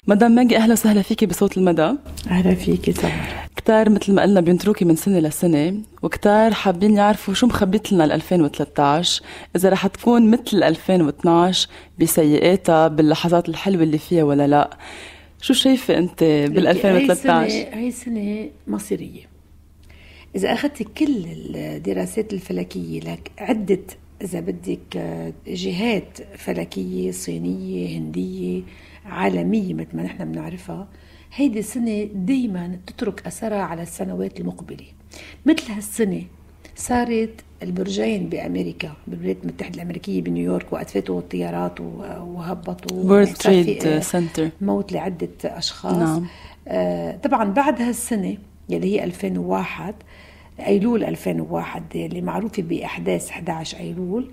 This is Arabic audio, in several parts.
مدام ماجي، أهلا وسهلا فيكي بصوت المدى. أهلا فيكي سمر. كتار مثل ما قلنا بينتروكي من سنة لسنة، وكتار حابين يعرفوا شو مخبيت لنا 2013، إذا رح تكون مثل 2012 بسيئاتها باللحظات الحلوة اللي فيها ولا لا. شو شايفة أنت بال 2013؟ هاي سنة مصيرية. إذا أخذت كل الدراسات الفلكية لك عدة، إذا بدك جهات فلكية صينية هندية عالمية مثل ما نحن بنعرفها، هيدي السنة دايما تترك أثرها على السنوات المقبلة. مثل هالسنة صارت البرجين بأمريكا، بالولايات المتحدة الأمريكية بنيويورك، وأتفتوا الطيارات وهبطوا وورلد تريد سنتر، موت لعدة أشخاص. نعم. طبعا بعد هالسنة يلي هي 2001، أيلول 2001 اللي معروفة بأحداث 11 أيلول،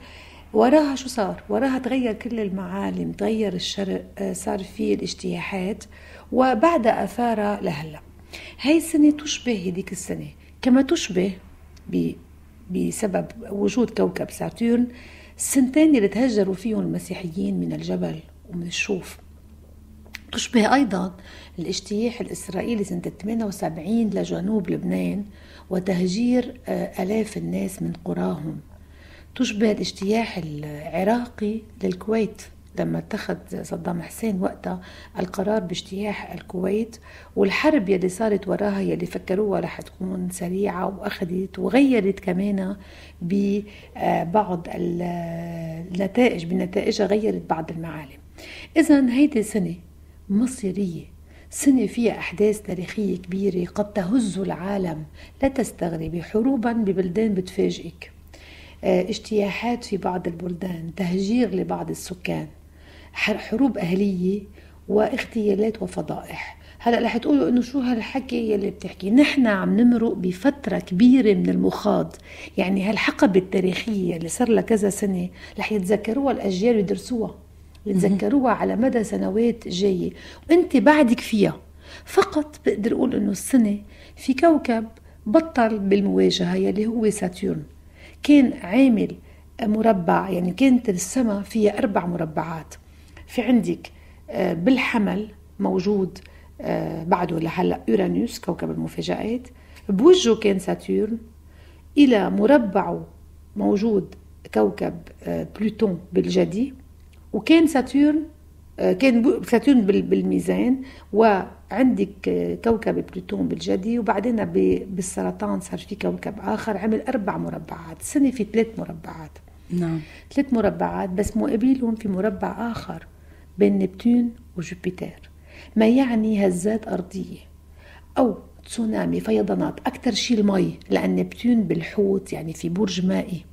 وراها شو صار؟ وراها تغير كل المعالم، تغير الشرق، صار فيه الاجتياحات، وبعدها أثارها لهلأ. هاي السنة تشبه هذيك السنة، كما تشبه بسبب وجود كوكب ساتورن السنتين اللي تهجروا فيهم المسيحيين من الجبل ومن الشوف. تشبه أيضا الاجتياح الإسرائيلي سنة 78 لجنوب لبنان وتهجير آلاف الناس من قراهم. تشبه الاجتياح العراقي للكويت لما اتخذ صدام حسين وقتها القرار باجتياح الكويت، والحرب يلي صارت وراها يلي فكروها رح تكون سريعة وأخذت وغيرت كمان ببعض النتائج، بنتائجها غيرت بعض المعالم. إذن هيدي سنة مصيرية، سنة فيها أحداث تاريخية كبيرة قد تهز العالم. لا تستغربي، حروبا ببلدان بتفاجئك، اجتياحات في بعض البلدان، تهجير لبعض السكان، حروب أهلية واغتيالات وفضائح. هلأ رح تقولوا إنه شو هالحكي يلي بتحكي؟ نحن عم نمرق بفترة كبيرة من المخاض، يعني هالحقبة التاريخية اللي صار لها كذا سنة رح يتذكروها الأجيال ويدرسوها، يتذكروها على مدى سنوات جاية، وانت بعدك فيها. فقط بقدر اقول انه السنة في كوكب بطل بالمواجهة يلي هو ساتورن، كان عامل مربع، يعني كانت السماء فيها 4 مربعات. في عندك بالحمل موجود بعده لهلا يورانوس كوكب المفاجآت، بوجهه كان ساتورن، الى مربعه موجود كوكب بلوتون بالجدي، وكان ساتورن بالميزان، وعندك كوكب بلوتون بالجدي، وبعدين بالسرطان صار في كوكب آخر عمل 4 مربعات. السنة في 3 مربعات، نعم 3 مربعات بس مقابلهم في مربع آخر بين نبتون وجوبيتر، ما يعني هزات أرضية أو تسونامي، فيضانات. أكتر شيء المي، لأن نبتون بالحوت يعني في برج مائي،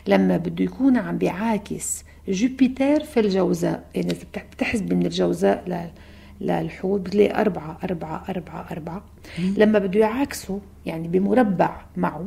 لما بده يكون عم بيعاكس جوبيتر في الجوزاء، يعني بتحسب من الجوزاء للحوت بتلاقي 4 لما بده يعاكسه يعني بمربع معه،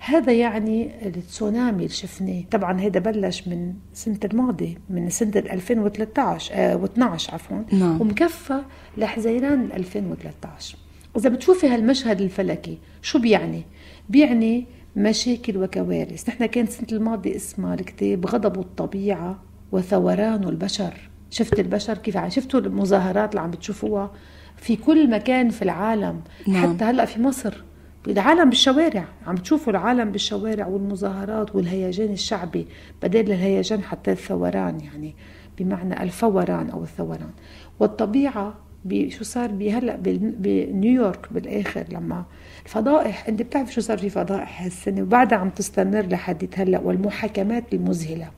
هذا يعني التسونامي اللي شفناه. طبعا هذا بلش من سنة الماضي، من سنة 2013 و12 عفوا، نعم. ومكفى لحزيران 2013. إذا بتشوفي هالمشهد الفلكي شو بيعني؟ بيعني مشاكل وكوارث. نحن كان سنة الماضي اسمها الكتاب غضب الطبيعة وثوران البشر. شفت البشر كيف شفتوا المظاهرات اللي عم بتشوفوها في كل مكان في العالم. نعم. حتى هلأ في مصر العالم بالشوارع، عم تشوفوا العالم بالشوارع والمظاهرات والهيجان الشعبي بدل الهيجان حتى الثوران، يعني بمعنى الفوران أو الثوران. والطبيعة شو صار هلا بنيويورك بالاخر لما الفضائح، انت بتعرف شو صار في فضائح هالسنه وبعدها عم تستمر لحد هلا، والمحاكمات المذهله.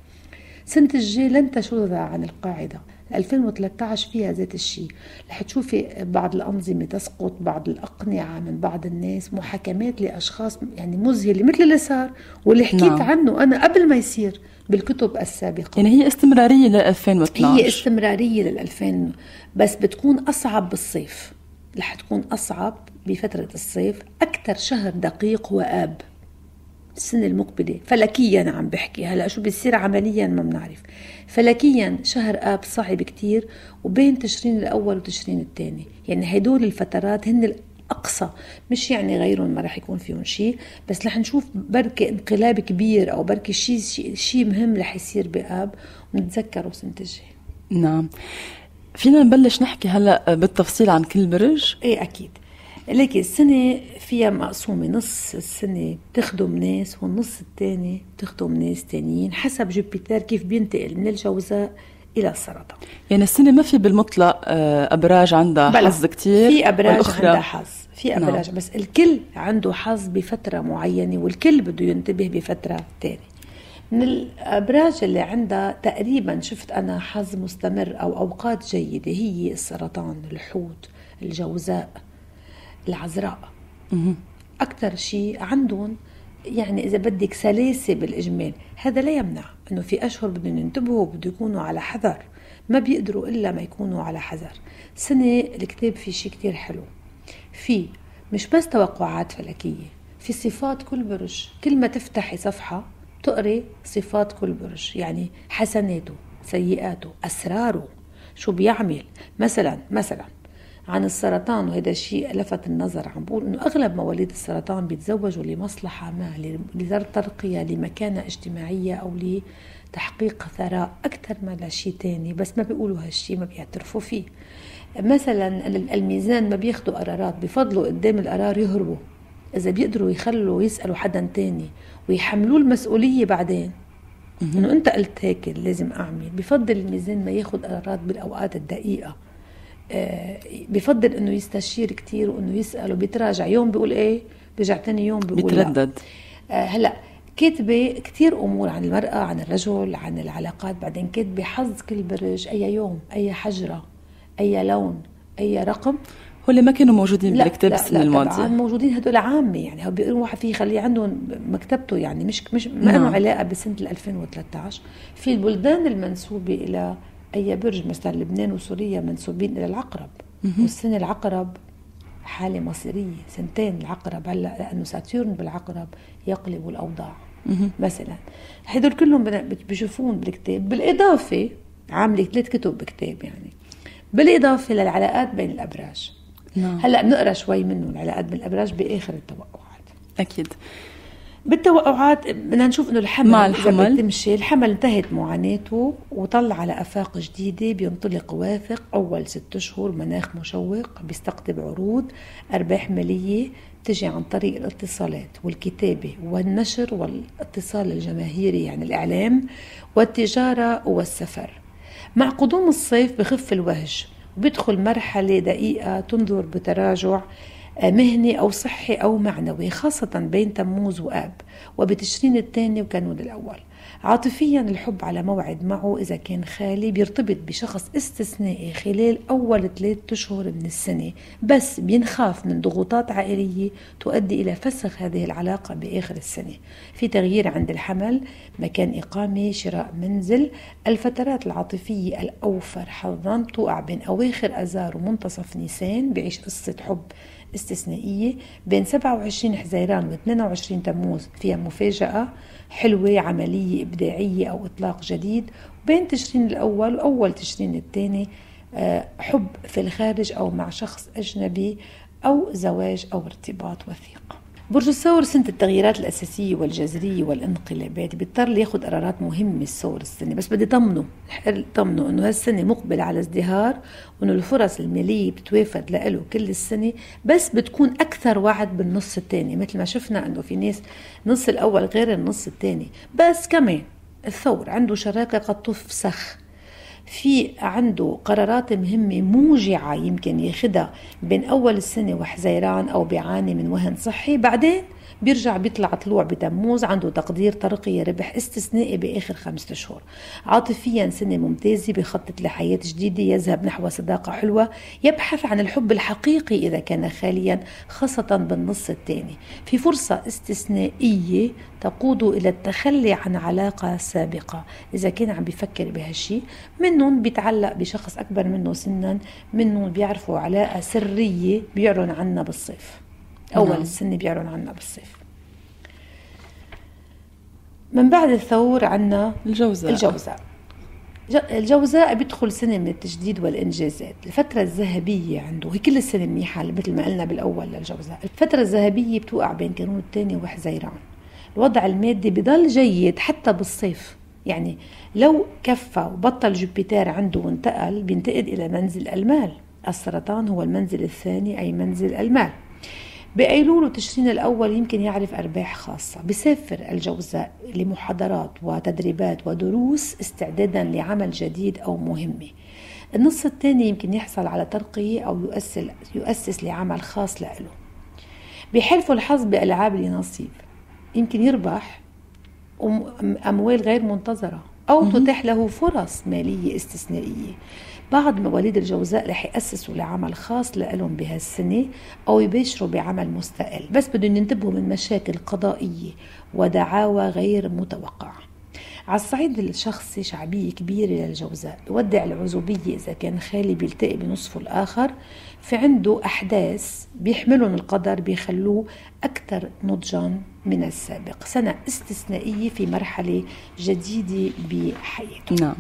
سنة الجاي لن تشذ عن القاعدة. 2013 فيها ذات الشيء، رح تشوفي بعض الأنظمة تسقط، بعض الأقنعة من بعض الناس، محاكمات لأشخاص يعني مذهلة مثل اللي صار واللي حكيت نعم. عنه أنا قبل ما يصير بالكتب السابقة. يعني هي استمرارية ل 2012، هي استمرارية لل2000، بس بتكون أصعب بالصيف. رح تكون أصعب بفترة الصيف. أكثر شهر دقيق هو آب السنة المقبلة فلكيا، عم بحكي هلأ شو بيصير عمليا ما بنعرف. فلكيا شهر آب صعب كتير، وبين تشرين الأول وتشرين الثاني، يعني هدول الفترات هن الأقصى، مش يعني غيرهم ما رح يكون فيهم شيء، بس رح نشوف بركة انقلاب كبير أو بركة شيء مهم رح يصير بآب، ونتذكره سنة الجاي. نعم. فينا نبلش نحكي هلأ بالتفصيل عن كل برج؟ ايه اكيد. لكن السنة فيها مقسومة، نص السنة بتخدم ناس والنص الثاني بتخدم ناس تانيين حسب جوبيتر كيف بينتقل من الجوزاء إلى السرطان. يعني السنة ما في بالمطلق أبراج عندها حظ كتير، في أبراج عندها حظ، في أبراج نعم. بس الكل عنده حظ بفترة معينة والكل بده ينتبه بفترة تانية. من الأبراج اللي عندها تقريبا شفت أنا حظ مستمر أو أوقات جيدة هي السرطان، الحوت، الجوزاء، العذراء. أكتر شيء عندهم يعني إذا بدك سلاسة بالإجمال. هذا لا يمنع أنه في أشهر بدهم ينتبهوا وبدهم يكونوا على حذر، ما بيقدروا إلا ما يكونوا على حذر. سنة الكتاب في شيء كتير حلو، في مش بس توقعات فلكية، في صفات كل برج. كل ما تفتحي صفحة تقري صفات كل برج، يعني حسناته، سيئاته، أسراره، شو بيعمل. مثلا عن السرطان، وهذا الشيء لفت النظر، عم بقول انه اغلب مواليد السرطان بيتزوجوا لمصلحه ما، لترقيه، لمكانه اجتماعيه او لتحقيق ثراء اكثر ما لشيء تاني، بس ما بيقولوا هالشيء، ما بيعترفوا فيه. مثلا الميزان ما بياخدوا قرارات، بفضلوا قدام القرار يهربوا. اذا بيقدروا يخلوا يسالوا حدا تاني ويحملوا المسؤوليه بعدين انه انت قلت هيك لازم اعمل، بفضل الميزان ما ياخد قرارات بالاوقات الدقيقه. بفضل انه يستشير كتير وانه يسأل وبيتراجع، يوم بيقول ايه بيرجع تاني يوم بيقول بيتردد. هلا كاتبه كتير امور عن المرأة، عن الرجل، عن العلاقات، بعدين كاتبه حظ كل برج، اي يوم، اي حجرة، اي لون، اي رقم. هو اللي ما كانوا موجودين بالكتاب السنة الماضية؟ طبعا موجودين، هدول عامة، يعني هو بيقولوا واحد فيه يخليه عندهم مكتبته، يعني مش ما له علاقة بسنة 2013. في البلدان المنسوبة إلى أي برج، مثلا لبنان وسوريا منسوبين إلى العقرب، والسنة العقرب حالة مصيرية، سنتين العقرب هلا، لأنه ساتيرن بالعقرب يقلب الأوضاع. مثلا هدول كلهم بيشوفون بالكتاب، بالإضافة عاملة 3 كتب بكتاب، يعني بالإضافة للعلاقات بين الأبراج. هلا بنقرا شوي منه العلاقات بين الأبراج بآخر التوقعات. أكيد. بالتوقعات بدنا نشوف انه الحمل مع الحمل تمشي، الحمل انتهت معاناته وطلع على افاق جديده، بينطلق واثق. اول 6 شهور مناخ مشوق، بيستقطب عروض، ارباح ماليه تجي عن طريق الاتصالات والكتابه والنشر والاتصال الجماهيري، يعني الاعلام، والتجاره والسفر. مع قدوم الصيف بخف الوهج وبيدخل مرحله دقيقه تنظر بتراجع مهني أو صحي أو معنوي، خاصة بين تموز وآب، وبتشرين الثاني وكانون الأول. عاطفيا الحب على موعد معه إذا كان خالي، بيرتبط بشخص استثنائي خلال أول 3 أشهر من السنة، بس بينخاف من ضغوطات عائلية تؤدي إلى فسخ هذه العلاقة بآخر السنة. في تغيير عند الحمل، مكان إقامة، شراء منزل. الفترات العاطفية الأوفر حظا توقع بين أواخر أذار ومنتصف نيسان، بعيش قصة حب استثنائية. بين 27 حزيران و 22 تموز فيها مفاجأة حلوة، عملية إبداعية أو إطلاق جديد. بين تشرين الأول وأول تشرين الثاني حب في الخارج أو مع شخص أجنبي أو زواج أو ارتباط وثيق. برج الثور سنة التغييرات الأساسية والجذرية والانقلابات، بيضطر لياخد قرارات مهمة الثور السنة، بس بدي طمنه إنه هالسنة مقبل على ازدهار، وإنه الفرص المالية بتتوافد له كل السنة، بس بتكون أكثر وعد بالنص الثاني، مثل ما شفنا إنه في ناس نص الأول غير النص الثاني. بس كمان الثور عنده شراكة قد تفسخ، في عنده قرارات مهمة موجعة يمكن ياخدها بين أول السنة وحزيران، أو بيعاني من وهن صحي، بعدين بيرجع بيطلع طلوع بتموز، عنده تقدير ترقية ربح استثنائي بآخر 5 أشهر. عاطفيا سنة ممتازة، بيخطط لحياة جديدة، يذهب نحو صداقة حلوة، يبحث عن الحب الحقيقي إذا كان خاليا، خاصة بالنص الثاني. في فرصة استثنائية تقود إلى التخلي عن علاقة سابقة إذا كان عم بيفكر بهالشي. منهم بيتعلق بشخص أكبر منه سنا، منهم بيعرفوا علاقة سرية بيعلن عنها بالصيف، أول السنة بيعلن عنها بالصيف. من بعد الثور عنا الجوزاء بيدخل سنة من التجديد والإنجازات. الفترة الذهبية عنده هي كل السنة منيحة مثل ما قلنا بالأول للجوزاء. الفترة الذهبية بتوقع بين كانون الثاني وحزيران. الوضع المادي بضل جيد حتى بالصيف، يعني لو كفى وبطل جوبيتر عنده وانتقل بينتقل إلى منزل المال. السرطان هو المنزل الثاني أي منزل المال. بأيلول وتشرين الأول يمكن يعرف أرباح خاصة. بسافر الجوزاء لمحاضرات وتدريبات ودروس استعدادا لعمل جديد أو مهمة. النص الثاني يمكن يحصل على ترقية أو يؤسس لعمل خاص له. بيحلفوا الحظ بألعاب النصيب، يمكن يربح أموال غير منتظرة أو تتاح له فرص مالية استثنائية. بعض مواليد الجوزاء رح يأسسوا لعمل خاص لهم بهالسنة أو يباشروا بعمل مستقل، بس بدهم ينتبهوا من مشاكل قضائية ودعاوى غير متوقعة. على الصعيد الشخصي شعبية كبيرة للجوزاء. بودع العزوبية إذا كان خالي بيلتقي بنصفه الآخر، في عنده أحداث بيحملهم القدر بيخلوه أكثر نضجا من السابق. سنة استثنائية في مرحلة جديدة بحياته. نعم.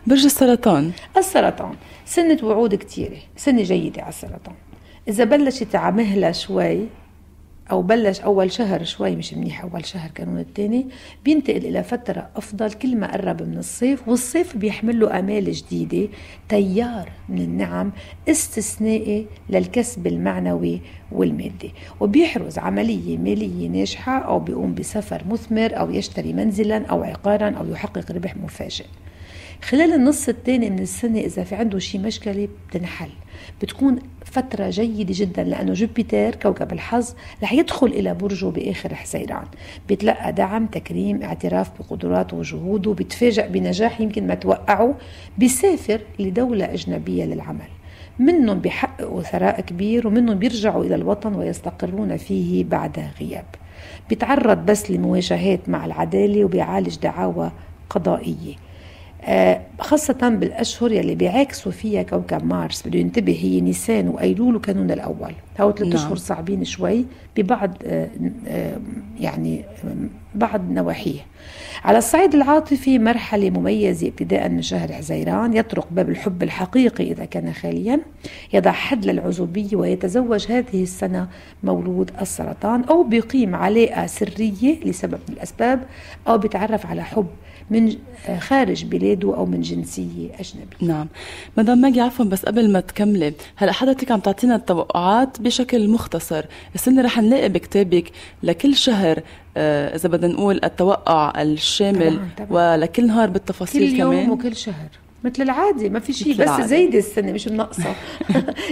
برج السرطان. السرطان سنة وعود كتيرة، سنة جيدة على السرطان. إذا بلشت عمهلة شوي أو بلش أول شهر شوي مش منيح، أول شهر كانون التاني بينتقل إلى فترة أفضل كل ما قرب من الصيف، والصيف بيحمل له آمال جديدة، تيار من النعم استثنائي للكسب المعنوي والمادي، وبيحرز عملية مالية ناجحة أو بيقوم بسفر مثمر أو يشتري منزلا أو عقارا أو يحقق ربح مفاجئ. خلال النص الثاني من السنة إذا في عنده شي مشكلة بتنحل، بتكون فترة جيدة جدا، لأنه جوبيتر كوكب الحظ رح يدخل إلى برجه بآخر حزيران، بيتلقى دعم، تكريم، اعتراف بقدراته وجهوده، بيتفاجأ بنجاح يمكن ما توقعه، بيسافر لدولة أجنبية للعمل، منهم بيحققوا ثراء كبير ومنهم بيرجعوا إلى الوطن ويستقرون فيه بعد غياب. بيتعرض بس لمواجهات مع العدالة وبيعالج دعاوى قضائية، خاصة بالأشهر يلي بيعاكسوا فيها كوكب مارس. بده ينتبه، هي نيسان وأيلول وكانون الأول، هاو 3 أشهر صعبين شوي ببعض يعني بعض نواحيه. على الصعيد العاطفي مرحلة مميزة ابتداء من شهر حزيران، يطرق باب الحب الحقيقي إذا كان خاليا، يضع حد للعزوبية ويتزوج هذه السنة مولود السرطان، أو بيقيم علاقة سرية لسبب من الأسباب، أو بيتعرف على حب من خارج بلاده أو من جنسية أجنبية. نعم. مدام ماجي عفوا، بس قبل ما تكملي، هلأ حضرتك عم تعطينا التوقعات بشكل مختصر. السنة رح نلاقي بكتابك لكل شهر إذا بدنا نقول التوقع الشامل طبعاً. ولكل نهار بالتفاصيل كل كمان يوم وكل شهر مثل العادي، ما في شيء، بس زايدة السنة مش النقصة.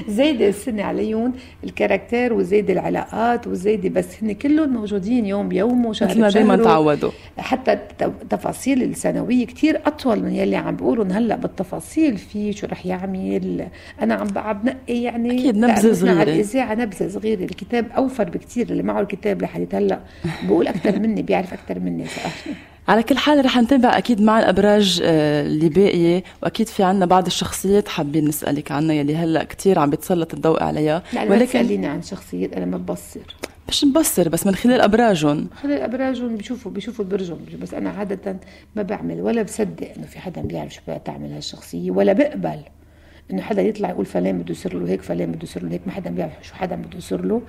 زايدة السنة عليهم الكاركتير وزايدة العلاقات وزايدة، بس هن كلهم موجودين يوم بيوم وشهر بشهر. مثل ما تعودوا. حتى تفاصيل السنوية كتير أطول من يلي عم بيقولون هلأ بالتفاصيل، في شو رح يعمل. أنا عم بنقي يعني أكيد نبذة صغيرة على الإذاعة، نبذة صغيرة. الكتاب أوفر بكتير، اللي معه الكتاب لحد هلأ بقول أكتر مني، بيعرف أكتر مني. على كل حال رح نتابع أكيد مع الأبراج اللي باقية، وأكيد في عنا بعض الشخصيات حابين نسألك عنها يلي هلأ كتير عم بتسلط الضوء عليها. ولكن تسأليني عن شخصيات أنا ما ببصر، مش نبصر، بس من خلال أبراجهم. خلال أبراجهم بيشوفوا برجهم، بس أنا عادة ما بعمل ولا بصدق إنه في حدا بيعرف شو بتعمل هالشخصية، ولا بقبل إنه حدا يطلع يقول فلان بده يصير له هيك، فلان بده يصير له هيك. ما حدا بيعرف شو حدا بده يصير له.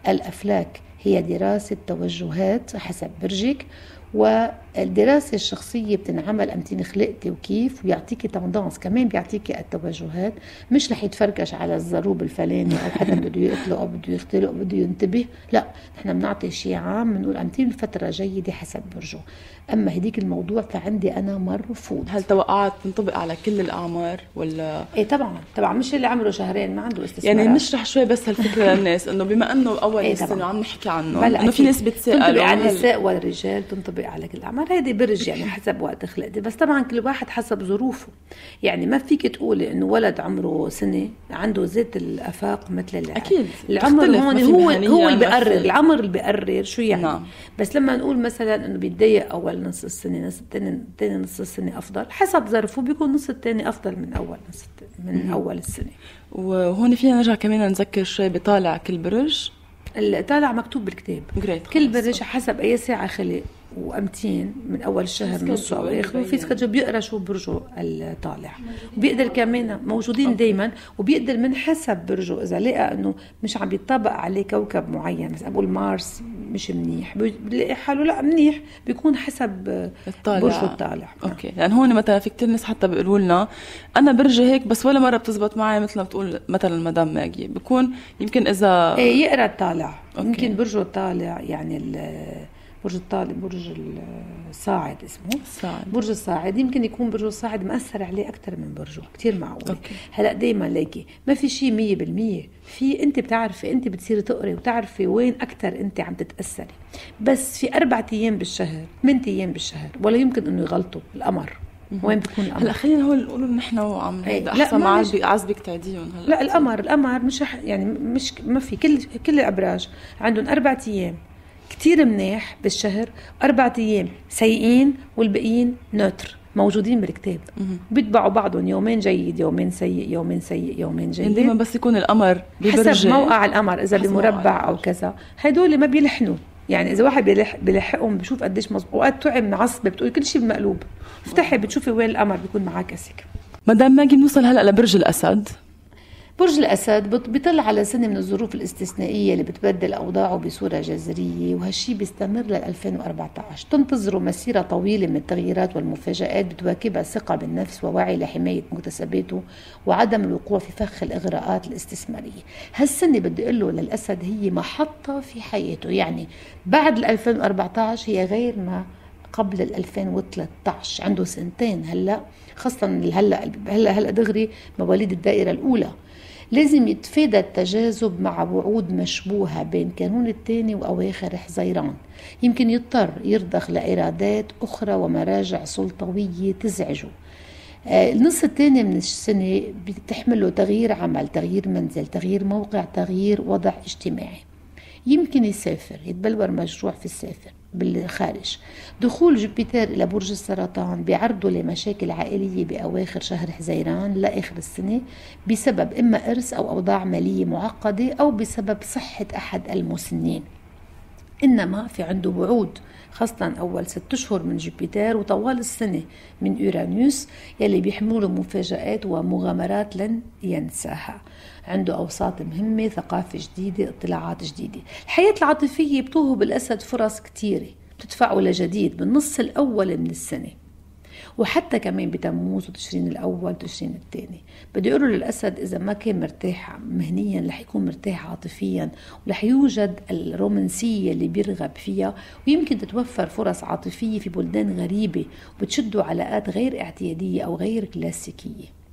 الأفلاك هي دراسة توجهات حسب برجك، والدراسة الشخصية بتنعمل أمتين خلقتي وكيف، ويعطيكي تندانس كمان، بيعطيكي التوجهات. مش رح يتفركش على الزروب الفلاني أو حدا بده يقتله أو بده يختله أو بده ينتبه، لا، نحن بنعطي شيء عام، بنقول أمتين فترة جيدة حسب برجه. أما هديك الموضوع فعندي أنا مرفوض. هل توقعات تنطبق على كل الأعمار ولا؟ إيه طبعا مش اللي عمره شهرين ما عنده استثمارات. يعني نشرح شوي بس هالفكرة للناس، إنه بما إنه أول السنة عم نحكي عنه، إنه في ناس بتسأل تنطبق على النساء والرجال، تنطبق على كل الأعمار. هذه برج يعني حسب وقت خلقتي، بس طبعا كل واحد حسب ظروفه. يعني ما فيك تقولي إنه ولد عمره سنة عنده زيت الآفاق مثل اللي أكيد العمر هون هو اللي بيقرر، العمر اللي بيقرر شو يعني. نعم. بس لما نقول مثلا إنه بيتضايق أول نص السنة، تاني نص السنة أفضل حسب ظرفه، بيكون نص التاني أفضل من أول أول السنة. وهون فينا نرجع كمان نذكر شوي بطالع كل برج. الطالع مكتوب بالكتاب، كل برج حسب أي ساعة خلق وأمتين من أول الشهر نصه أو آخره، في سكجو بيقرأ شو برجه الطالع، وبيقدر كمان موجودين دايما، وبيقدر من حسب برجه إذا لقى إنه مش عم بيطبق عليه كوكب معين، مثلا أقول مارس مش منيح، بيلاقي حاله لا منيح، بيكون حسب برجه الطالع. اوكي، لان يعني هون مثلا في كتير ناس حتى بيقولوا لنا انا برجي هيك بس ولا مره بتزبط معي مثل ما بتقول مثلا مدام ماجي، بيكون يمكن اذا يقرا الطالع. يمكن برجه الطالع يعني برج الطالع، برج الصاعد اسمه الصاعد. برج الصاعد يمكن يكون برج الصاعد مأثر عليه أكتر من برجه، كتير معقول. هلأ دايما لاقي ما في شيء 100%، في أنت بتعرفي، أنت بتصيري تقري وتعرفي وين أكتر أنت عم تتأثري. بس في 4 أيام بالشهر، 8 أيام بالشهر، ولا يمكن أنه يغلطوا القمر. وين بيكون القمر؟ هلا خلينا هون نقول نحن وعم احسن مع عزبك تعديهم. لا القمر مش يعني مش ما في كل الأبراج عندهم 4 أيام كتير منيح بالشهر، 4 أيام سيئين، والبقيين نوتر موجودين بالكتاب. بيتبعوا بعضهم، يومين جيد، يومين سيء، يومين سيء، يومين جيد. دايما بس يكون القمر حسب موقع القمر، إذا بمربع أو كذا. هدول ما بيلحنوا، يعني إذا واحد بيلحقهم بشوف قديش مظبوط. أوقات تعب معصبة بتقول كل شيء بمقلوب، افتحي بتشوفي وين القمر بيكون معاكسك. مدام ماجي بنوصل هلأ لبرج الأسد. برج الأسد بيطل على سنة من الظروف الاستثنائية اللي بتبدل أوضاعه بصورة جذرية، وهالشي بيستمر ل 2014. تنتظروا مسيرة طويلة من التغييرات والمفاجآت بتواكبها ثقة بالنفس ووعي لحماية مكتسباته وعدم الوقوع في فخ الإغراءات الاستثمارية. هالسنة بدي أقول له للأسد هي محطة في حياته، يعني بعد 2014 هي غير ما قبل 2013. عنده سنتين هلأ، خاصة هلأ دغري مواليد الدائرة الأولى. لازم يتفادى التجاذب مع وعود مشبوهة بين كانون الثاني وأواخر حزيران. يمكن يضطر يرضخ لإرادات أخرى ومراجع سلطوية تزعجه. النص الثاني من السنة بتحمله تغيير عمل، تغيير منزل، تغيير موقع، تغيير وضع اجتماعي. يمكن يسافر، يتبلور مشروع في السافر بالخارج. دخول جوبيتر إلى برج السرطان بيعرضه لمشاكل عائلية بأواخر شهر حزيران لآخر السنة، بسبب إما إرث أو أوضاع مالية معقدة، أو بسبب صحة أحد المسنين. إنما في عنده وعود، خاصة أول 6 أشهر من جوبيتر وطوال السنة من أورانوس، يلي بيحملوا له مفاجآت ومغامرات لن ينساها. عنده أوساط مهمة، ثقافة جديدة، اطلاعات جديدة. الحياة العاطفية بتوهب الأسد فرص كتيرة بتدفعه لجديد بالنص الأول من السنة، وحتى كمان بتموز وتشرين الأول وتشرين الثاني. بدي أقوله للأسد إذا ما كان مرتاح مهنيا رح يكون مرتاح عاطفيا، ورح يوجد الرومانسية اللي بيرغب فيها، ويمكن تتوفر فرص عاطفية في بلدان غريبة وبتشدوا علاقات غير اعتيادية أو غير كلاسيكية.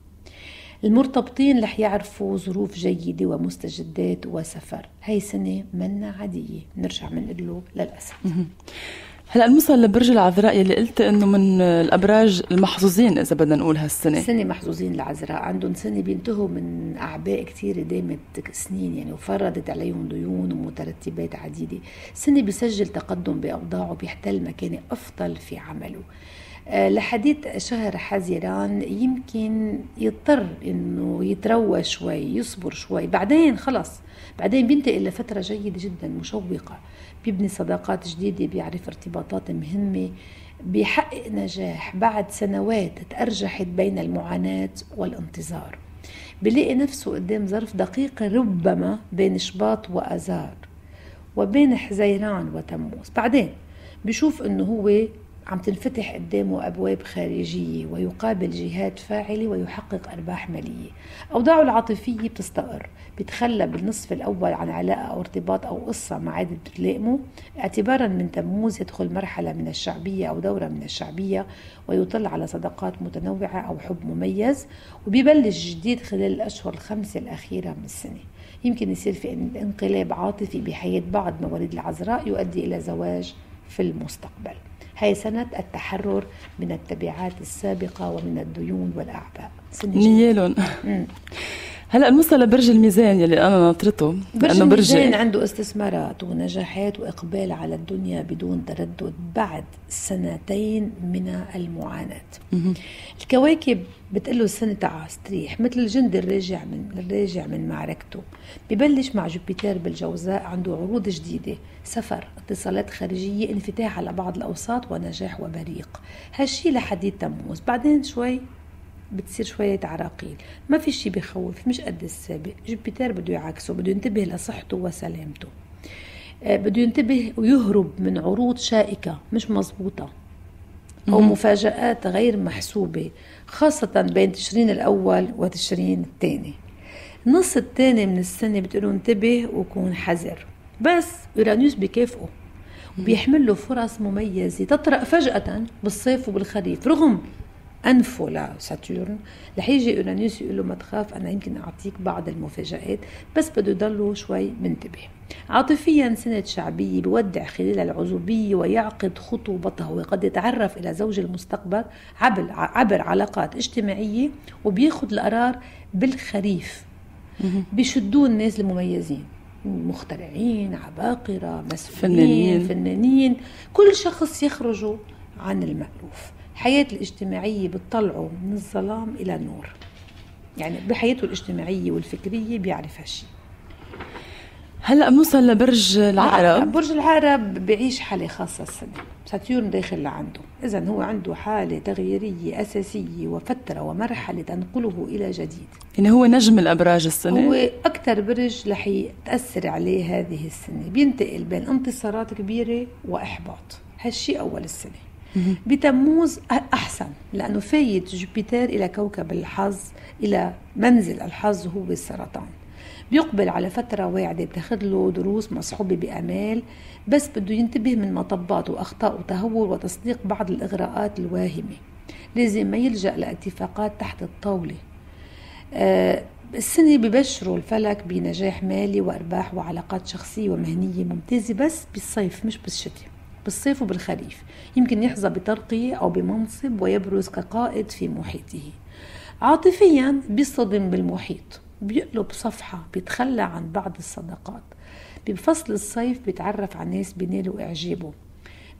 المرتبطين رح يعرفوا ظروف جيدة ومستجدات وسفر. هاي سنة منا عادية، نرجع منقول له للأسد. هلا نوصل لبرج العذراء يلي قلت انه من الابراج المحظوظين اذا بدنا نقول هالسنه. سنه محظوظين العذراء، عندهم سنه بينتهوا من اعباء كثيره دامت سنين، يعني وفرضت عليهم ديون ومترتبات عديده. سنه بيسجل تقدم باوضاعه، بيحتل مكانه افضل في عمله. لحديث شهر حزيران يمكن يضطر انه يتروى شوي، يصبر شوي، بعدين خلص، بعدين بينتقل لفترة جيدة جدا مشوقة، بيبني صداقات جديدة، بيعرف ارتباطات مهمة، بيحقق نجاح بعد سنوات تأرجحت بين المعاناة والانتظار. بيلاقي نفسه قدام ظرف دقيق ربما بين شباط وآذار وبين حزيران وتموز. بعدين بيشوف انه هو عم تنفتح قدامه أبواب خارجية ويقابل جهات فاعلة ويحقق أرباح مالية. أوضاعه العاطفية بتستقر، بيتخلى بالنصف الأول عن علاقة أو ارتباط أو قصة مع عادة بتلائمه. اعتبارا من تموز يدخل مرحلة من الشعبية أو دورة من الشعبية، ويطل على صداقات متنوعة أو حب مميز، وبيبلش جديد خلال الأشهر 5 الأخيرة من السنة. يمكن يصير في انقلاب عاطفي بحياة بعض مواليد العذراء يؤدي إلى زواج في المستقبل. هاي سنة التحرر من التبعات السابقة ومن الديون والأعباء. نيالون. هلأ نوصل لبرج الميزان يلي أنا ناطرته. برج الميزان عنده استثمارات ونجاحات وإقبال على الدنيا بدون تردد بعد 2 من المعاناة. الكواكب بتقله السنة تعاستريح مثل الجندي الراجع من معركته. ببلش مع جوبيتر بالجوزاء، عنده عروض جديدة، سفر، اتصالات خارجية، انفتاح على بعض الأوساط ونجاح وبريق. هالشي لحديث تموز. بعدين شوي بتصير شوية عراقيل، ما في شي بيخوف، مش قد السابق. جوبيتر بده يعكسه، بده ينتبه لصحته وسلامته. بده ينتبه ويهرب من عروض شائكة مش مزبوطة أو مفاجآت غير محسوبة، خاصة بين تشرين الأول وتشرين الثاني. النص الثاني من السنة بتقولوا انتبه وكون حذر، بس يورانوس بكافئه وبيحمل له فرص مميزة تطرأ فجأة بالصيف وبالخريف. رغم أنفه لساتورن رح يجي يورانوس يقول له ما تخاف، أنا يمكن أعطيك بعض المفاجآت، بس بده يضله شوي منتبه. عاطفيا سنة شعبية، بودع خلال العزوبية ويعقد خطوبته، وقد يتعرف إلى زوج المستقبل عبر علاقات اجتماعية، وبياخد القرار بالخريف. بيشدوه الناس المميزين، مخترعين، عباقرة، مسؤولين، فنانين، كل شخص يخرجوا عن المألوف. حياة الاجتماعية بتطلعه من الظلام إلى النور، يعني بحياته الاجتماعية والفكرية بيعرف هالشي. هلأ بنوصل لبرج العقرب. برج العقرب بيعيش حالة خاصة السنة، ساتورن داخل لعنده، إذن هو عنده حالة تغييرية أساسية وفترة ومرحلة تنقله إلى جديد. يعني هو نجم الأبراج السنة، هو أكتر برج رح يتأثر عليه هذه السنة. بينتقل بين انتصارات كبيرة وإحباط، هالشي أول السنة. بتموز أحسن لأنه فايت جوبيتر إلى كوكب الحظ، إلى منزل الحظ هو السرطان. بيقبل على فترة واعدة، بتاخد له دروس مصحوبة بأمال، بس بده ينتبه من مطبات وأخطاء وتهور وتصديق بعض الإغراءات الواهمة. لازم ما يلجأ لاتفاقات تحت الطاولة. السنة ببشروا الفلك بنجاح مالي وأرباح وعلاقات شخصية ومهنية ممتازة، بس بالصيف مش بالشتاء، بالصيف وبالخريف. يمكن يحظى بترقية أو بمنصب ويبرز كقائد في محيطه. عاطفيا بيصطدم بالمحيط، بيقلب صفحة، بيتخلى عن بعض الصداقات. بفصل الصيف بيتعرف على ناس بينالوا إعجابه.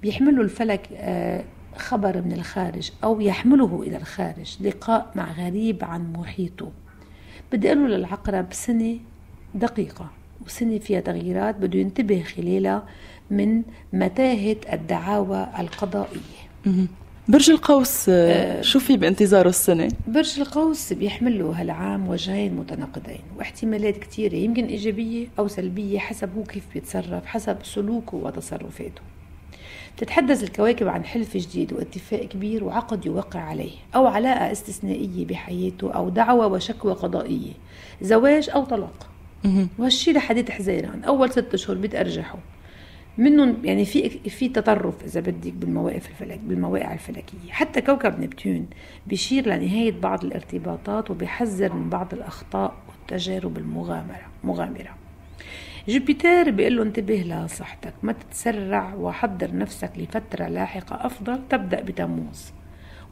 بيحمله الفلك خبر من الخارج أو يحمله إلى الخارج، لقاء مع غريب عن محيطه. بدي أقوله للعقرب سنة دقيقة وسنة فيها تغييرات، بده ينتبه خلالها من متاهة الدعاوى القضائية. برج القوس شو في بانتظاره السنة؟ برج القوس بيحمله هالعام وجهين متناقضين واحتمالات كتيرة، يمكن إيجابية أو سلبية حسب هو كيف بيتصرف، حسب سلوكه وتصرفاته. تتحدث الكواكب عن حلف جديد واتفاق كبير وعقد يوقع عليه، أو علاقة استثنائية بحياته، أو دعوة وشكوى قضائية، زواج أو طلاق. وهالشي لحديث حزيران أول 6 أشهر بتأرجحوا منهم، يعني في تطرف إذا بدك بالمواقع الفلكية. حتى كوكب نبتون بيشير لنهاية بعض الارتباطات وبيحذر من بعض الأخطاء والتجارب المغامرة. جوبيتر بيقول له انتبه لصحتك، ما تتسرع وحضر نفسك لفترة لاحقة، أفضل تبدأ بتموز،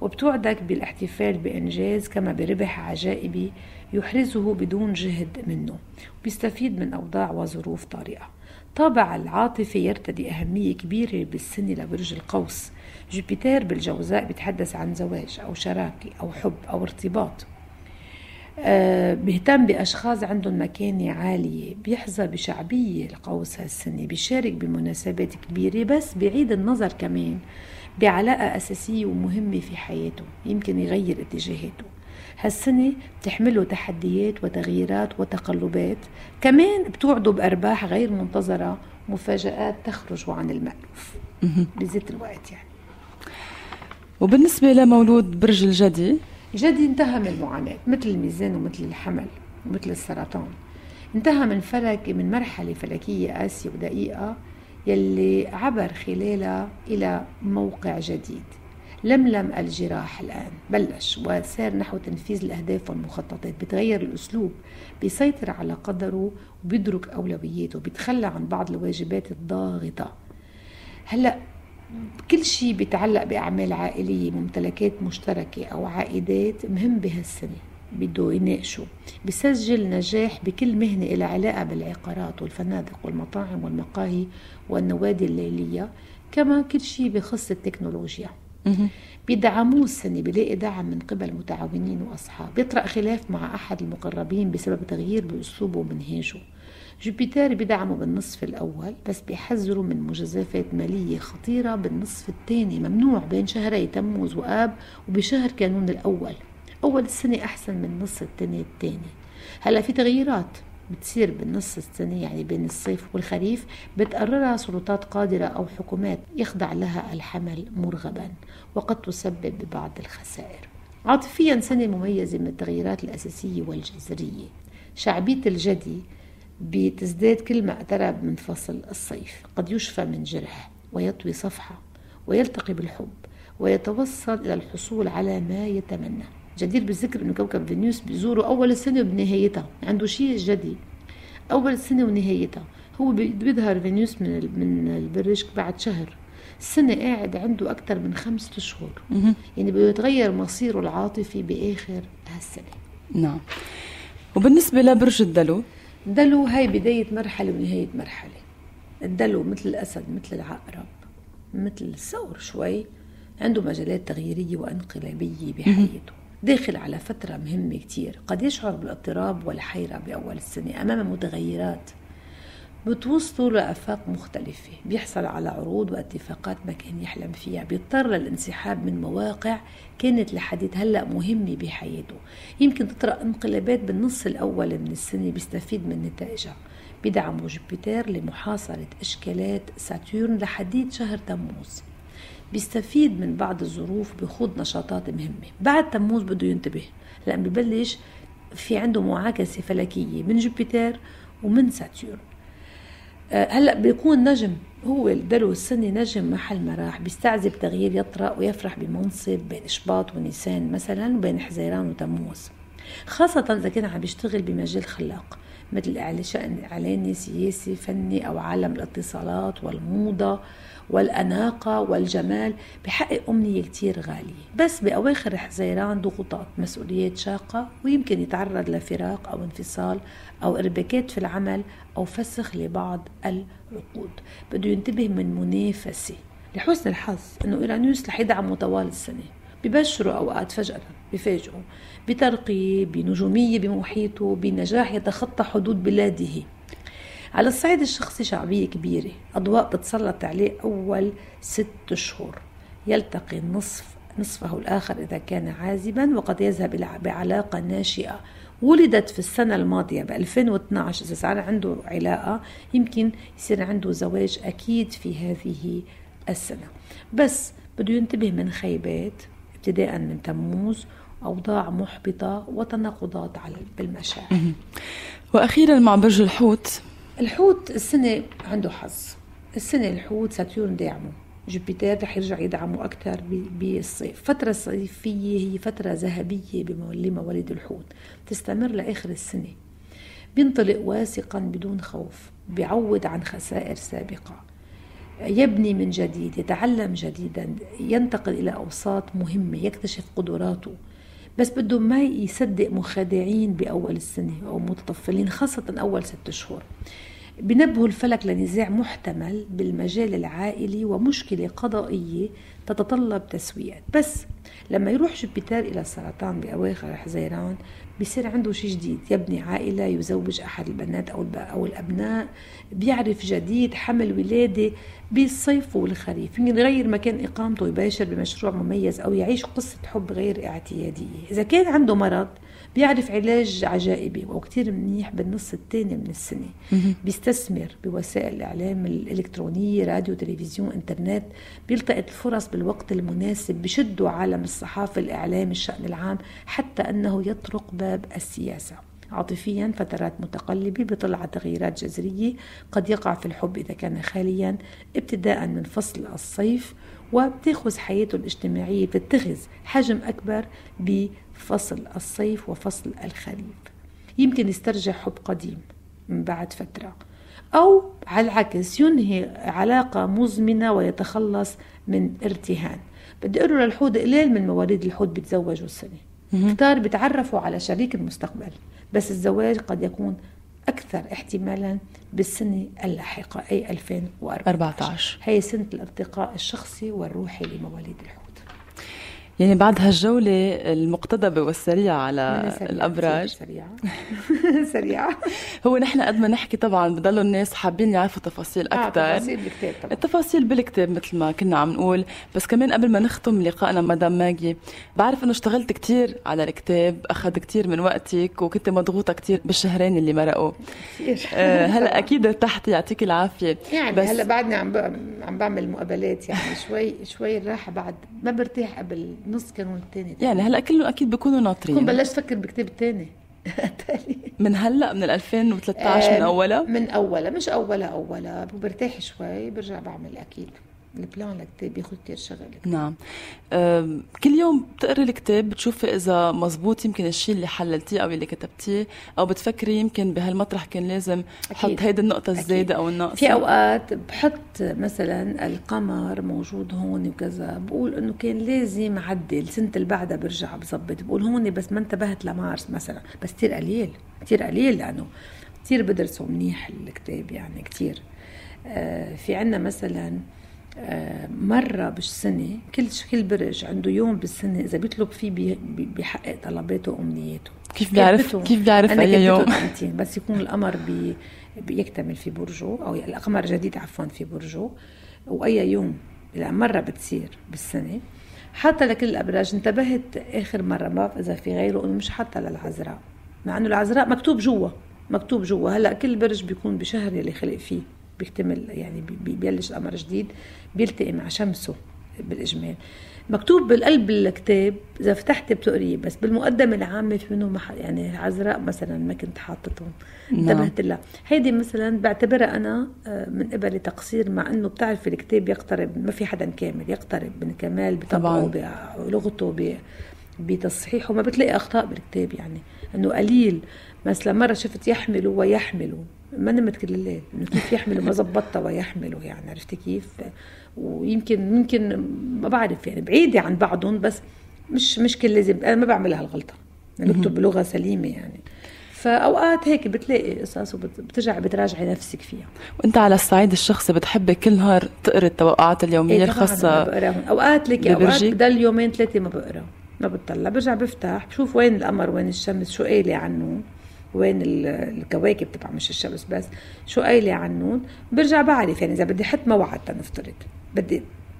وبتوعدك بالاحتفال بإنجاز كما بربح عجائبي يحرزه بدون جهد منه، وبيستفيد من أوضاع وظروف طارئة. طابع العاطفة يرتدي أهمية كبيرة بالسنة لبرج القوس. جوبيتر بالجوزاء بيتحدث عن زواج أو شراكة أو حب أو ارتباط. بيهتم بأشخاص عندهم مكانة عالية، بيحظى بشعبية القوس هالسنة، بيشارك بمناسبات كبيرة، بس بعيد النظر كمان بعلاقة أساسية ومهمة في حياته، يمكن يغير اتجاهاته. هالسنة بتحمله تحديات وتغييرات وتقلبات، كمان بتوعده بأرباح غير منتظرة، مفاجآت تخرج عن المألوف بذات الوقت يعني. وبالنسبة لمولود برج الجدي انتهى من المعاناة، مثل الميزان ومثل الحمل ومثل السرطان. انتهى من مرحلة فلكية قاسية ودقيقة يلي عبر خلالها إلى موقع جديد. لملم الجراح الآن، بلش وسار نحو تنفيذ الأهداف والمخططات. بتغير الأسلوب، بيسيطر على قدره وبيدرك أولوياته، بيتخلى عن بعض الواجبات الضاغطة. هلأ كل شيء بيتعلق بأعمال عائلية، ممتلكات مشتركة أو عائدات مهم بهالسنة بده يناقشه. بيسجل نجاح بكل مهنة إلى علاقة بالعقارات والفنادق والمطاعم والمقاهي والنوادي الليلية، كما كل شيء بخص التكنولوجيا. بيدعموه السنة، بيلاقي دعم من قبل متعاونين وأصحاب. بيطرأ خلاف مع أحد المقربين بسبب تغيير بأسلوبه ومنهاجه. جوبيتر بيدعمه بالنصف الأول، بس بيحذروا من مجازفات مالية خطيرة بالنصف الثاني، ممنوع بين شهري تموز وآب وبشهر كانون الأول. أول السنة أحسن من نص الثاني. هلا في تغييرات بتصير بالنص السنة، يعني بين الصيف والخريف، بتقررها سلطات قادرة أو حكومات يخضع لها الحمل مرغبا، وقد تسبب ببعض الخسائر. عاطفيا سنة مميزة من التغييرات الأساسية والجذرية. شعبية الجدي بتزداد كل ما اقترب من فصل الصيف. قد يشفى من جرح ويطوي صفحة ويلتقي بالحب ويتوصل إلى الحصول على ما يتمنى. جدير بالذكر أنه كوكب فينوس بيزوره أول السنة وبنهايتها، عنده شيء جدي أول السنة ونهايتها. هو بيظهر فينوس من البرج بعد شهر، السنة قاعد عنده أكثر من 5 أشهر. يعني بيتغير مصيره العاطفي بآخر هالسنة. نعم. وبالنسبة لبرج الدلو، دلو هاي بداية مرحلة ونهاية مرحلة. الدلو مثل الأسد، مثل العقرب، مثل الثور شوي، عنده مجالات تغييرية وانقلابية بحياته. داخل على فترة مهمة كتير. قد يشعر بالاضطراب والحيرة بأول السنة أمام متغيرات بتوصلوا لآفاق مختلفة. بيحصل على عروض واتفاقات ما كان يحلم فيها. بيضطر للانسحاب من مواقع كانت لحديث هلأ مهمة بحياته. يمكن تطرأ انقلابات بالنص الأول من السنة بيستفيد من نتائجها. بيدعموا جوبيتر لمحاصرة إشكالات ساتورن لحديث شهر تموز. بيستفيد من بعض الظروف، بيخوض نشاطات مهمة. بعد تموز بده ينتبه، لأن ببلش في عنده معاكسة فلكية من جوبيتر ومن ساتورن. هلأ بيكون نجم، هو الدلو السنة نجم محل ما راح. بيستعذب تغيير يطرأ ويفرح بمنصب بين إشباط ونيسان مثلا، وبين حزيران وتموز، خاصة إذا كان عم بيشتغل بمجال خلاق مثل شأن إعلاني، سياسي، فني، أو عالم الاتصالات والموضة والأناقة والجمال. بحقق أمنية كتير غالية. بس بأواخر حزيران ضغوطات، مسؤوليات شاقة، ويمكن يتعرض لفراق أو انفصال أو إرباكات في العمل أو فسخ لبعض العقود. بده ينتبه من منافسة. لحسن الحظ أنه أورانوس رح يدعمه طوال السنة. ببشروا أوقات فجأة، بفاجئوا بترقية، بنجومية بمحيطه، بنجاح يتخطى حدود بلاده. على الصعيد الشخصي شعبية كبيرة، أضواء بتسلط عليه أول 6 أشهر. يلتقي نصفه الآخر إذا كان عازبا، وقد يذهب بعلاقة ناشئة ولدت في السنة الماضية ب2012. إذا صار عنده علاقة يمكن يصير عنده زواج أكيد في هذه السنة. بس بده ينتبه من خيبات ابتداء من تموز، أوضاع محبطة وتناقضات بالمشاعر. وأخيرا مع برج الحوت. الحوت السنة عنده حظ. السنة الحوت ساتورن داعمه، جوبيتر رح يرجع يدعمه أكثر بالصيف. فترة الصيفية هي فترة ذهبية لمواليد الحوت، تستمر لآخر السنة. بينطلق واثقا بدون خوف، بيعوض عن خسائر سابقة، يبني من جديد، يتعلم جديدا، ينتقل إلى أوساط مهمة، يكتشف قدراته. بس بده ما يصدق مخادعين بأول السنة أو متطفلين، خاصة أول 6 أشهر. بنبه الفلك لنزاع محتمل بالمجال العائلي ومشكلة قضائية تتطلب تسويات. بس لما يروح جوبيتر إلى السرطان بأواخر حزيران بيصير عنده شيء جديد. يبني عائلة، يزوج أحد البنات أو الأبناء، بيعرف جديد، حمل ولادة بالصيف والخريف. يمكن يغير مكان إقامته، يباشر بمشروع مميز، أو يعيش قصة حب غير اعتيادية. إذا كان عنده مرض بيعرف علاج عجائبي وكتير منيح بالنص الثاني من السنة. بيستثمر بوسائل الإعلام الإلكترونية، راديو، تلفزيون، إنترنت. بيلتقط الفرص بالوقت المناسب، بشدوا عالم الصحافة، الإعلام، الشأن العام، حتى أنه يطرق باب السياسة. عاطفيا فترات متقلبة، بيطلع على تغييرات جذرية. قد يقع في الحب إذا كان خاليا ابتداء من فصل الصيف، وبتاخذ حياته الاجتماعية، بتتخذ حجم أكبر بفصل الصيف وفصل الخريف. يمكن يسترجع حب قديم من بعد فترة، أو على العكس ينهي علاقة مزمنة ويتخلص من ارتهان. بدي أقول للحوت قليل من مواليد الحوت بيتزوجوا السنة، كتار بيتعرفوا على شريك المستقبل، بس الزواج قد يكون أكثر احتمالا بالسنة اللاحقة، أي 2014. هي سنة الارتقاء الشخصي والروحي لمواليد الحوت. يعني بعد هالجولة المقتضبة والسريعة على سريعة الأبراج سريعة سريعة. هو نحن قد ما نحكي طبعا بضلوا الناس حابين يعرفوا تفاصيل أكتر. تفاصيل بالكتاب طبعا. التفاصيل بالكتاب مثل ما كنا عم نقول. بس كمان قبل ما نختم لقائنا مدام ماجي، بعرف انه اشتغلت كتير على الكتاب، أخذ كتير من وقتك وكنت مضغوطة كتير بالشهرين اللي مرقوا. هلا أكيد ارتحتي، يعطيك العافية. يعني بس هلا بعدني عم بعمل مقابلات، يعني شوي الراحة، بعد ما برتاح قبل نص كانون التاني. يعني هلا كلهم أكيد بيكونوا ناطرين. كون بلشت أفكر بكتاب التاني من هلا من 2013 من أولها؟ من أولها، مش أولها برتاح شوي برجع بعمل أكيد البلان لكتاب بياخد كتير شغل. نعم. كل يوم بتقري الكتاب بتشوفي إذا مزبوط يمكن الشيء اللي حللتيه أو اللي كتبتيه، أو بتفكري يمكن بهالمطرح كان لازم أحط هيدا النقطة الزايدة أو الناقصة؟ في أوقات بحط مثلا القمر موجود هون وكذا، بقول إنه كان لازم أعدل السنة اللي بعدها برجع بظبط، بقول هون بس ما انتبهت لمارس مثلا، بس كتير قليل لأنه كتير بدرسوا منيح الكتاب يعني كتير. في عنا مثلا مرة بالسنة كل برج عنده يوم بالسنة إذا بيطلب فيه بيحقق طلباته وأمنياته. كيف بيعرف أي يوم؟ بس يكون القمر بيكتمل في برجه، أو القمر جديد عفوا في برجه، وأي يوم مرة بتصير بالسنة. حتى لكل الأبراج انتبهت آخر مرة، ما إذا في غيره، إنه مش حتى للعذراء، مع إنه العذراء مكتوب جوا. هلأ كل برج بيكون بشهر اللي خلق فيه بيكتمل، يعني بيبلش القمر جديد بيلتقي مع شمسه بالإجمال. مكتوب بالقلب الكتاب إذا فتحت بتقريه، بس بالمقدمة العامة في منه يعني عذراء مثلا ما كنت حاطتهم، انتبهت لها. هيدي مثلا بعتبرها أنا من قبل تقصير، مع أنه بتعرف الكتاب يقترب، ما في حدا كامل، يقترب من كمال بطبعه بلغته بتصحيحه، ما بتلاقي أخطاء بالكتاب، يعني أنه قليل. مثلا مرة شفت يحملوا ويحملوا، ما نمت كل الليل انه كيف يحملوا، ما زبطتها ويحملوا، يعني عرفتي كيف. ويمكن ما بعرف، يعني بعيدة عن بعضهم، بس مش كل لازم، انا ما بعملها الغلطة، بكتب بلغة سليمة يعني. فأوقات هيك بتلاقي قصص وبترجع بتراجعي نفسك فيها. وانت على الصعيد الشخصي بتحبي كل نهار تقري التوقعات اليومية الخاصة أوقات لك أوقات بدل يومين ثلاثة ما بقرا، ما بتطلع، برجع بفتح بشوف وين القمر وين الشمس، شو قايلة عنه، وين الكواكب تبع مش الشمس بس، شو قايلة عنهم، برجع بعرف. يعني إذا بدي حط موعد تنفترض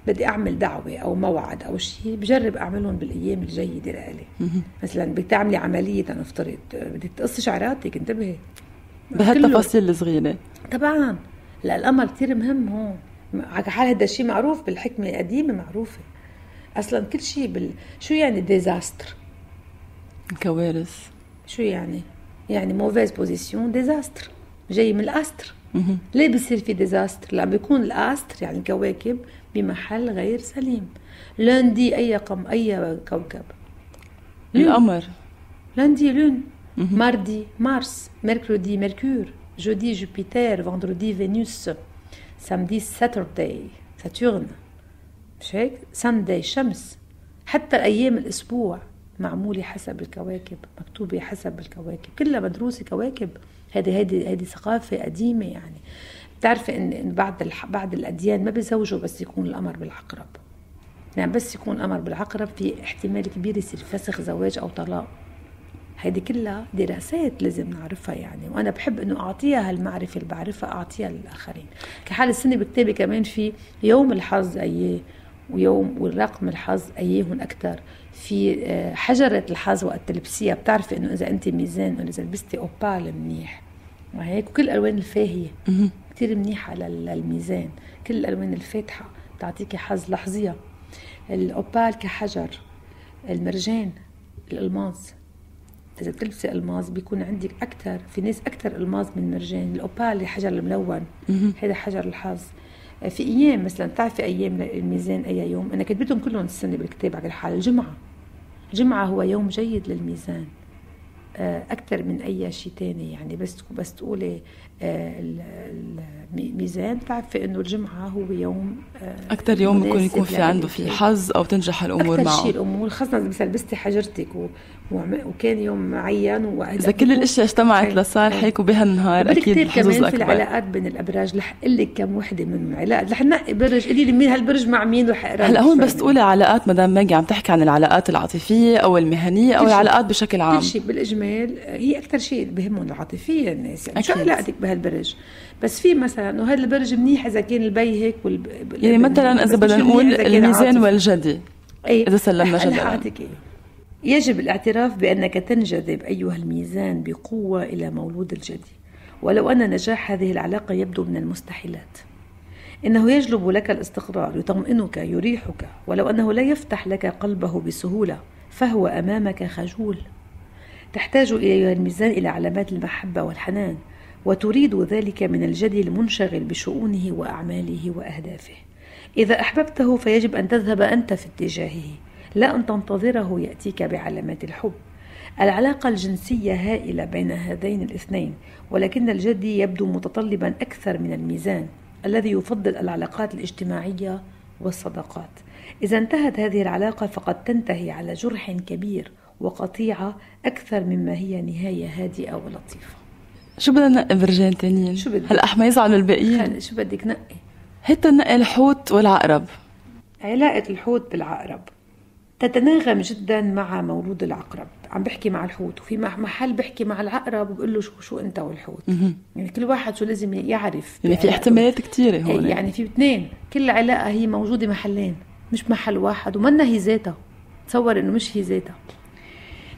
بدي أعمل دعوة أو موعد أو شيء، بجرب أعملهم بالأيام الجيدة لإلي. مثلا بتعملي عملية تنفترض بدك تقصي شعراتك، انتبهي بهالتفاصيل الصغيرة طبعا. لا القمر كتير مهم هون، على حال هذا الشيء معروف بالحكمة القديمة، معروفة أصلا كل شيء شو يعني ديزاستر؟ كوارث. شو يعني موفيز بوزيسيون، ديزاستر جاي من الأستر. ليه بيصير في ديزاستر؟ لما بيكون الأستر يعني الكواكب بمحل غير سليم. لوندي أي كوكب؟ القمر. لوندي لون، ماردي مارس، ميركودي ميركور، جودي جوبيتر، فندردي فينوس، سامدي ساترداي ساتورن، مش هيك؟ سانداي شمس. حتى أيام الأسبوع معمولة حسب الكواكب، مكتوبة حسب الكواكب، كلها مدروسة كواكب. هذه ثقافة قديمة. يعني بتعرفي إن بعض الأديان ما بيزوجوا بس يكون القمر بالعقرب، يعني بس يكون القمر بالعقرب في احتمال كبير يصير فسخ زواج أو طلاق. هذه كلها دراسات لازم نعرفها يعني، وأنا بحب إنه أعطيها هالمعرفة اللي بعرفها أعطيها للآخرين. كحال السنة بكتابي كمان في يوم الحظ أيه، والرقم الحظ أيهن أكتر، في حجرة الحظ وقت تلبسيها. بتعرفي إنه إذا أنت ميزان أو إذا لبستي أوبال منيح، وهيك وكل الألوان الفاهية كتير منيحة للميزان، كل الألوان الفاتحة تعطيكي حظ لحظية. الأوبال كحجر، المرجان، الألماس، إذا بتلبسي ألماس بيكون عندك أكتر، في ناس أكتر ألماس من مرجان. الأوبال حجر الملون، هذا حجر الحظ. في أيام مثلا بتعرفي أيام الميزان أي يوم؟ أنا كتبتهم كلهم السنة بالكتاب على الحال. الجمعة هو يوم جيد للميزان أكتر من أي شيء تاني، يعني بس تقولي ميزان بتعرفي انه الجمعة هو يوم اكثر يوم ممكن يكون في عنده في حظ او تنجح الامور معه. اكثر شيء الامور، خاصة اذا لبستي حجرتك وكان يوم معين اذا كل الاشياء اجتمعت لصالحك وبهالنهار اكيد حظوظ كمان اكبر. في العلاقات بين الابراج رح اقول لك كم وحده من علاقات، رح نقي برج قولي لي مين هالبرج مع مين رح اقرا. هلا هون بس تقولي علاقات مدام ماجي عم تحكي عن العلاقات العاطفيه او المهنيه او العلاقات بشكل عام. كل شيء بالاجمال هي اكثر شيء بهمهم العاطفيه الناس، يعني شو علاقتك بهالبرج. بس في مثلا انه هذا البرج منيح اذا كان البي هيك يعني مثلا اذا بدنا نقول الميزان والجدي اذا سلمنا جدلا. يجب الاعتراف بأنك تنجذب أيها الميزان بقوة إلى مولود الجدي، ولو أن نجاح هذه العلاقة يبدو من المستحيلات. إنه يجلب لك الاستقرار، يطمئنك، يريحك، ولو أنه لا يفتح لك قلبه بسهولة فهو أمامك خجول. تحتاج أيها الميزان إلى علامات المحبة والحنان، وتريد ذلك من الجدي المنشغل بشؤونه وأعماله وأهدافه. إذا أحببته فيجب أن تذهب أنت في اتجاهه، لا أن تنتظره يأتيك بعلامات الحب. العلاقة الجنسية هائلة بين هذين الاثنين، ولكن الجدي يبدو متطلبا أكثر من الميزان الذي يفضل العلاقات الاجتماعية والصداقات. إذا انتهت هذه العلاقة فقد تنتهي على جرح كبير وقطيعة أكثر مما هي نهاية هادئة ولطيفة. شو بدنا ننقي برجين تانيين؟ هلأ أحمى يزعلوا الباقيين. شو بدك نقي؟ هيدا نقي الحوت والعقرب. علاقة الحوت بالعقرب تتناغم جدا مع مولود العقرب. عم بحكي مع الحوت وفي محل بحكي مع العقرب وبقول له شو انت والحوت. يعني كل واحد شو لازم يعرف، يعني في احتمالات كتيرة هون. يعني في اثنين، كل علاقة هي موجودة محلين مش محل واحد، ومنا هي ذاتها. تصور انه مش هي ذاتها.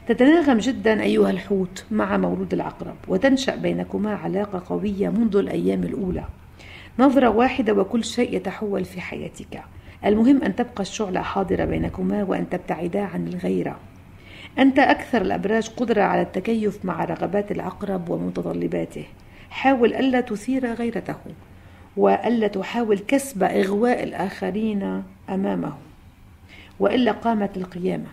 تتناغم جدا أيها الحوت مع مولود العقرب، وتنشأ بينكما علاقة قوية منذ الأيام الأولى. نظرة واحدة وكل شيء يتحول في حياتك. المهم أن تبقى الشعلة حاضرة بينكما وأن تبتعدا عن الغيرة. أنت أكثر الأبراج قدرة على التكيف مع رغبات العقرب ومتطلباته. حاول ألا تثير غيرته، وألا تحاول كسب إغواء الآخرين أمامه، وإلا قامت القيامة.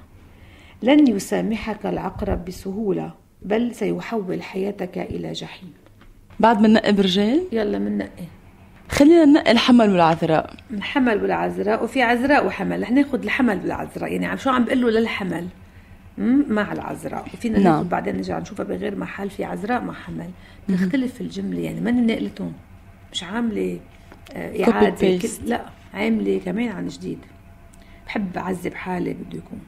لن يسامحك العقرب بسهولة، بل سيحول حياتك إلى جحيم. بعد من نقي برجين؟ يلا من نقي. خلينا ننقي الحمل والعذراء. الحمل والعذراء، وفي عذراء وحمل. رح ناخد الحمل والعذراء، يعني شو عم بقول له للحمل مع العذراء، وفينا ناخد بعدين نرجع نشوفها بغير محل في عذراء مع حمل. تختلف الجملة، يعني ماني نقلتهم، مش عاملة إعادة، لا عاملة كمان عن جديد. بحب أعذب حالي بده يكون.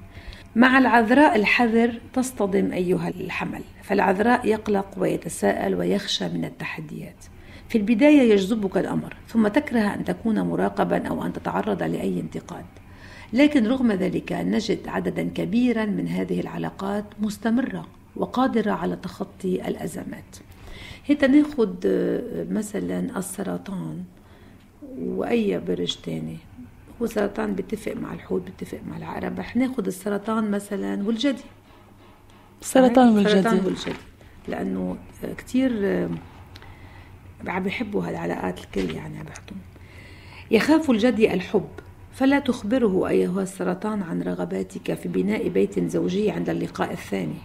مع العذراء الحذر تصطدم أيها الحمل، فالعذراء يقلق ويتساءل ويخشى من التحديات. في البداية يجذبك الأمر، ثم تكره أن تكون مراقبا أو أن تتعرض لأي انتقاد. لكن رغم ذلك نجد عددا كبيرا من هذه العلاقات مستمرة وقادرة على تخطي الأزمات. هيدا ناخد مثلا السرطان وأي برج تاني. هو سرطان بيتفق مع الحوت، بيتفق مع العقرب. رح ناخد السرطان مثلا والجدي. السرطان والجدي لأنه كتير عم بيحبوا هالعلاقات الكل، يعني عم بيحطون. يخاف الجدي الحب، فلا تخبره أيها السرطان عن رغباتك في بناء بيت زوجي عند اللقاء الثاني.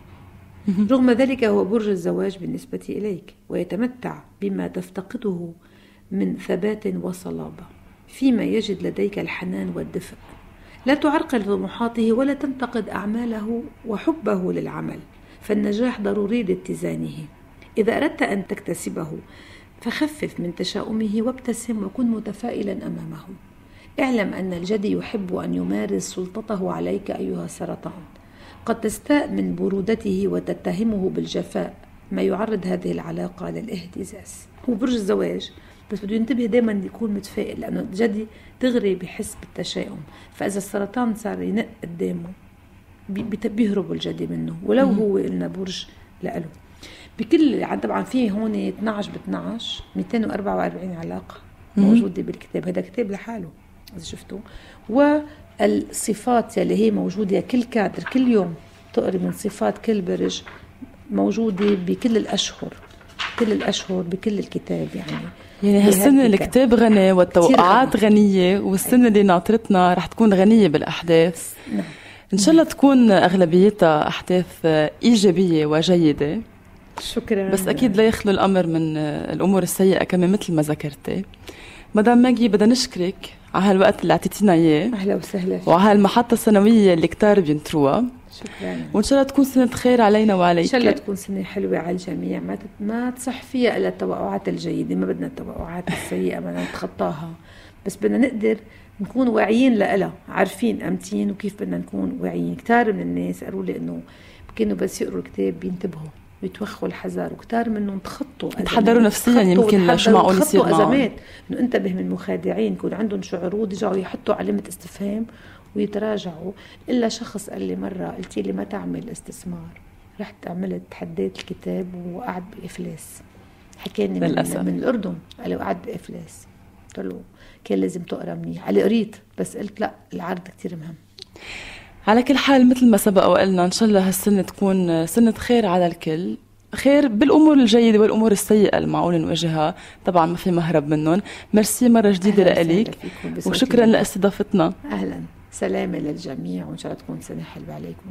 رغم ذلك هو برج الزواج بالنسبة إليك، ويتمتع بما تفتقده من ثبات وصلابة، فيما يجد لديك الحنان والدفء. لا تعرقل طموحاته ولا تنتقد أعماله وحبه للعمل، فالنجاح ضروري لاتزانه. إذا أردت أن تكتسبه فخفف من تشاؤمه وابتسم وكن متفائلا أمامه. اعلم أن الجدي يحب أن يمارس سلطته عليك أيها السرطان. قد تستاء من برودته وتتهمه بالجفاء، ما يعرض هذه العلاقة للاهتزاز. هو برج الزواج بس بده ينتبه دائما يكون متفائل، لأنه الجدي دغري بحس بالتشاؤم. فإذا السرطان صار ينق قدامه بيهرب الجدي منه، ولو هو قلنا برج لأله. بكل طبعا في هون 12 ب12 244 علاقة موجودة بالكتاب. هذا كتاب لحاله إذا شفتوه. والصفات اللي هي موجودة كل كادر، كل يوم تقري من صفات كل برج موجودة بكل الأشهر، كل الأشهر بكل الكتاب. يعني هالسنة الكتاب غني والتوقعات غنية، والسنة اللي ناطرتنا رح تكون غنية بالأحداث. إن شاء الله تكون أغلبيتها أحداث إيجابية وجيدة. شكرا. بس أكيد لا يخلو الأمر من الأمور السيئة كمان مثل ما ذكرتي. مدام ماجي بدنا نشكرك على هالوقت اللي اعطيتينا إياه، أهلا وسهلا فيك، وعلى هالمحطة السنوية اللي كتار بينطروها. شكرا. وإن شاء الله تكون سنة خير علينا وعليك. إن شاء الله تكون سنة حلوة على الجميع، ما تصح فيها إلا التوقعات الجيدة، ما بدنا التوقعات السيئة، بدنا نتخطاها، بس بدنا نقدر نكون واعيين لها، عارفين أمتين وكيف بدنا نكون واعيين. كتار من الناس قالوا لي إنه كانوا بس يقروا الكتاب بينتبهوا ويتوخوا الحذر، وكتار منهم تخطوا تحضروا نفسيا يمكن شو معقول يصير معهم، أزمات إنه انتبه من المخادعين، يكون عندهم شعور يرجعوا يحطوا علامة استفهام ويتراجعوا. إلا شخص قال لي مرة، قلت لي ما تعمل استثمار، رحت عملت تحديت الكتاب وقعد بإفلاس. حكاني من الأردن، قال لي وقعد بإفلاس. قلت له كان لازم تقرأ منيح. قال لي قريت بس قلت لا، العرض كتير مهم. على كل حال مثل ما سبق وقلنا إن شاء الله هالسنة تكون سنة خير على الكل، خير بالأمور الجيدة والأمور السيئة المعقول نواجهها، طبعا ما في مهرب منهم. ميرسي مرة جديدة لإلك، وشكرا لاستضافتنا. أهلا، سلامة للجميع، وإن شاء الله تكون سنة حلوة عليكم.